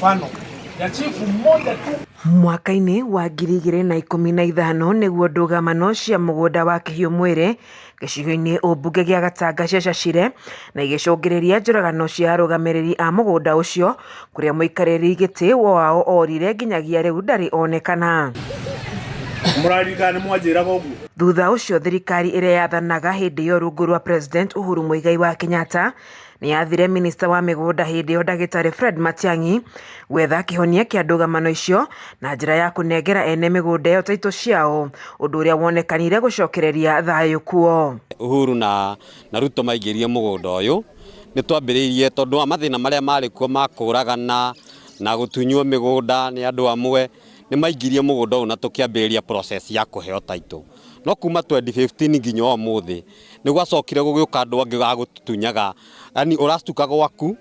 Mfano ya chifu mmoja tu. Mwaka-inĩ wa 2015 nĩguo ndũgamano cia mũgũnda wa Kĩhiũ Mwĩrĩ gĩcigo-inĩ ũmbunge gĩa Gatanga ciacacire na igĩcũngĩrĩria njũragano cia arũgamĩrĩri a mũgũnda ũcio, kũrĩa mũikarĩri gĩtĩ wao orire nginyagia rĩu ndarĩ onekana. Mũraririkana nĩ mwanjĩraga ũguo? Thutha ũcio thirikari ĩrĩa yathanaga hĩndĩ ĩyo rungu rwa President Uhuru Muigai wa Kenyatta nĩ yathire minista wa mĩgũnda hĩndĩ ĩyo Ndagĩtarĩ Fred Matiang'i gwetha kĩhonia kĩa ndũgamano icio na njĩra ya kũnengera ene mĩgũnda ĩyo taitũ ciao, ũndũ ũrĩa wonekanire gũcokereria thayũ kuo. Uhuru na Ruto maingĩrie mũgũnda ũyũ nĩ twambĩrĩirie tondũ wa mathĩna marĩa marĩ kuo ma kũragana na gũtunywo mĩgũnda nĩ andũ amwe, nĩ maingĩrie mũgũnda ũyũ na tũkĩambĩrĩria process ya kũheo taitũ. No kuma 2015 nginya ũmũthĩ nĩ gwacokire gũgĩũka andũ angĩ ga gũtutunyaga, yani ũrastuka gwaku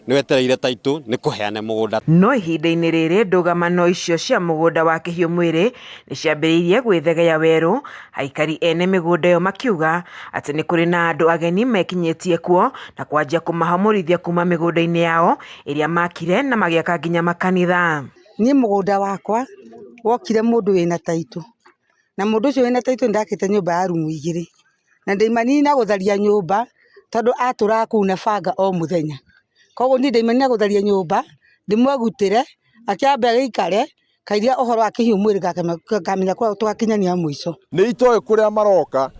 nĩ wetereire taitũ nĩ kũheane mũgũnda. No ihinda-inĩ rĩrĩ ndũgamano icio cia mũgũnda wa Kĩhiũ Mwĩrĩ nĩ ciambĩrĩirie gwĩthegea werũ, aikari ene mĩgũnda ĩyo makiuga atĩ nĩ kũrĩ na andũ ageni mekinyĩtie kuo na kwanjia kũmahamũrithia kuma mĩgũnda-inĩ yao ĩrĩa makire na magĩaka nginya makanitha. Niĩ mũgũnda wakwa wokire mũndũ wĩna taitũ, na mũndũ ũcio wĩna taitũ ndakĩte nyũmba ya rumu 2 na ndaimanina gũtharia nyũmba tondũ atũraga kũu na banga o mũthenya. Koguo niĩ ndaimanina gũtharia nyũmba ndĩmwegutĩre akĩambe gĩikare kairia ũhoro wa Kĩhiũ Mwĩrĩ ngakamenya kwa tũgakinyania mũico. Nĩ itoĩ kũrĩa maroka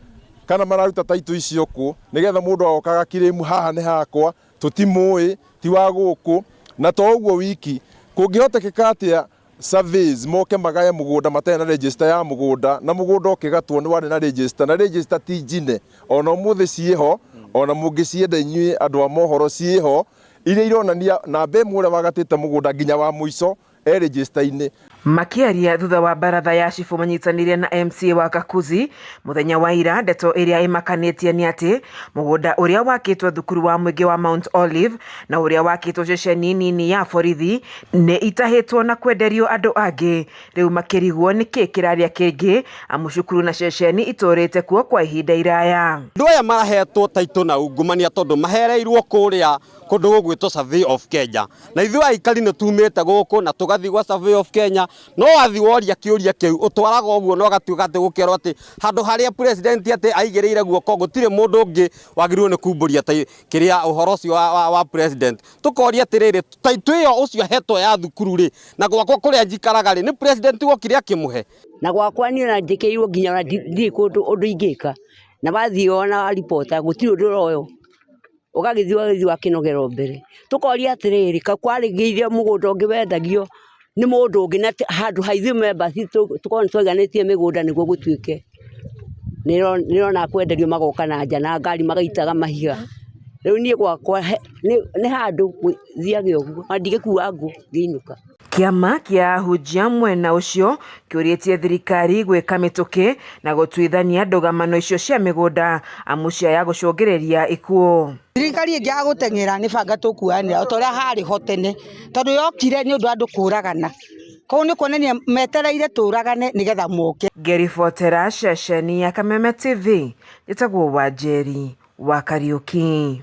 kana mararuta taitũ icio kũ, nĩgetha mũndũ agokaga kĩrĩmu haha nĩ hakwa, tũtimũĩ ti wa gũkũ. Na to ũguo wiki, kũngĩhotekeka atĩa surveys moke magaye mũgũnda matarĩ na register ya mũgũnda, na mũgũnda ũkĩgatwo nĩ warĩ na register, na register ti njine, ona ũmũthĩ ciĩho, ona mũngĩcienda inyuĩ andũ a mohoro ciĩho, iria ironania namba ĩmwe ũrĩa wagatĩte mũgũnda nginya wa mũico register-inĩ. Makĩaria thutha wa baratha ya cibu manyitanĩire na MCA wa Kakuzi mũthenya wa ira, ndeto ĩrĩa ĩmakanĩtie nĩ atĩ mũgũnda ũrĩa wakĩtwo thukuru wa mũingĩ wa Mount Olive na ũrĩa wakĩtwo ceceni nini ya borithi nĩ itahĩtwo na kwenderio andũ angĩ. Rĩu makĩrigwo nĩ kĩĩ kĩrarĩa kĩngĩ amu cukuru na ceceni itũrĩte kuo kwa ihinda iraya. Andũ aya marahetwo taitũ na ungumania tondũ mahereirwo kũrĩa kũndũ gũgwĩtwo Survey of Kenya, na ithuĩ aikari nĩ tumĩte gũkũ na tũgathiĩ gwa Survey of Kenya, no wathi woria kĩũria kĩu ũtwaraga ũguo no gatuĩka atĩ gũkerwo atĩ handũ harĩa president atĩ aigĩrĩire guoko gũtirĩ mũndũ ũngĩ wagĩrĩirwo nĩ kumbũria kĩrĩa ũhoro ũcio wa president. Tũkoria atĩrĩrĩ, taitũ ĩyo ũcio hetwo ya thukuru rĩ na gwakwa kũrĩa njikaraga rĩ nĩ president wokire akĩmũhe. Na gwakwa niĩ ona ndĩkĩirwo nginya ona ndirĩ kũndũ ũndũ ingĩka, na bathiĩ ona reporter gũtirĩ ũndũ ũroyo ũgagĩthiĩ wakĩnogera mbere. Tũkoria atĩrĩrĩ, kwarĩgĩire mũgũnda ũngĩ wendagio nĩ mũndũ ũngĩ na handũ haithuĩ members tũkorwo nĩ twaiganĩtie mĩgũnda nĩguo gũtuĩke nĩrona kwenderio magoka na nja na ngari magaitaga mahiga. Rĩu niĩ gwakwa nĩ handũ thiage ũguo ndigĩkua ngũ ngĩinũka. Kĩama kĩa ahunjia mwena ũcio kĩũrĩtie thirikari gwĩka mĩtũkĩ na gũtuithania ndũgamano icio cia mĩgũnda amu ciaya gũcũngĩrĩria ikuũ. Thirikari ĩngĩ ya gũteng'era nĩ banga tũkuanĩra o ta ũrĩa harĩ ho tene tondũ yokire nĩ ũndũ andũ kũragana. Koguo nĩ kuonania metereire tũragane nĩgetha moke. Ngĩribotera ceceni ya Kameme TV, njĩtagwo Wanjeri wa Kariũki.